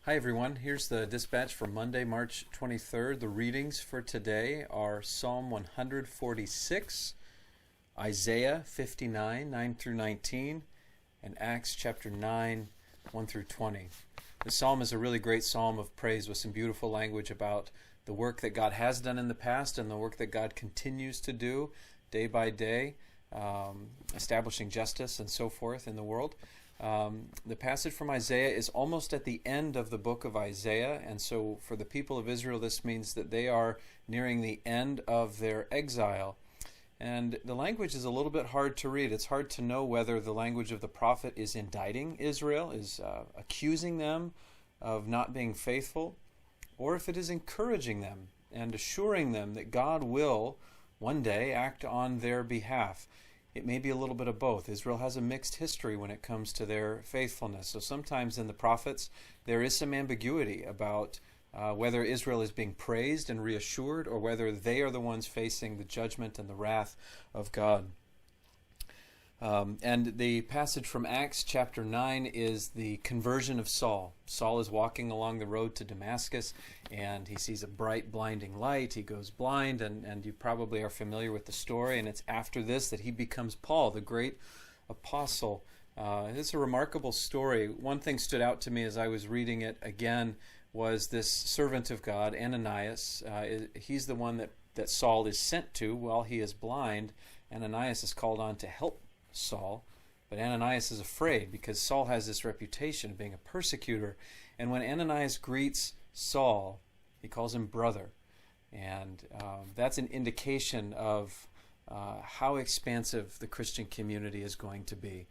Hi everyone, here's the dispatch for Monday, March 23rd. The readings for today are Psalm 146, Isaiah 59, 9 through 19, and Acts chapter 9, 1 through 20. The psalm is a really great psalm of praise with some beautiful language about the work that God has done in the past and the work that God continues to do day by day, establishing justice and so forth in the world. The passage from Isaiah is almost at the end of the book of Isaiah, and so for the people of Israel this means that they are nearing the end of their exile. And the language is a little bit hard to read. It's hard to know whether the language of the prophet is indicting Israel, is accusing them of not being faithful, or if it is encouraging them and assuring them that God will one day act on their behalf. It may be a little bit of both. Israel has a mixed history when it comes to their faithfulness. So sometimes in the prophets there is some ambiguity about whether Israel is being praised and reassured or whether they are the ones facing the judgment and the wrath of God. And the passage from Acts chapter 9 is the conversion of Saul. Saul is walking along the road to Damascus and he sees a bright blinding light. He goes blind, and you probably are familiar with the story, and it's after this that he becomes Paul, the great apostle. It's a remarkable story. One thing stood out to me as I was reading it again was this servant of God, Ananias. He's the one that Saul is sent to while he is blind. Ananias is called on to help Saul, but Ananias is afraid because Saul has this reputation of being a persecutor. And when Ananias greets Saul, he calls him brother, and that's an indication of how expansive the Christian community is going to be.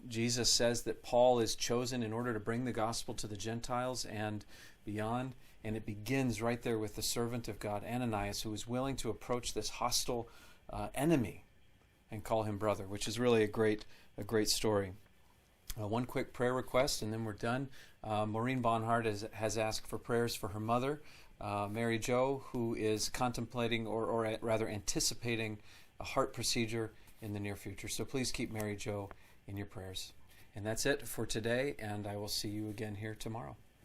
Jesus says that Paul is chosen in order to bring the gospel to the Gentiles and beyond, and it begins right there with the servant of God, Ananias, who is willing to approach this hostile enemy and call him brother, which is really a great story. One quick prayer request, and then we're done. Maureen Bonhart has asked for prayers for her mother, Mary Jo, who is contemplating or rather anticipating a heart procedure in the near future. So please keep Mary Jo in your prayers. And that's it for today, and I will see you again here tomorrow.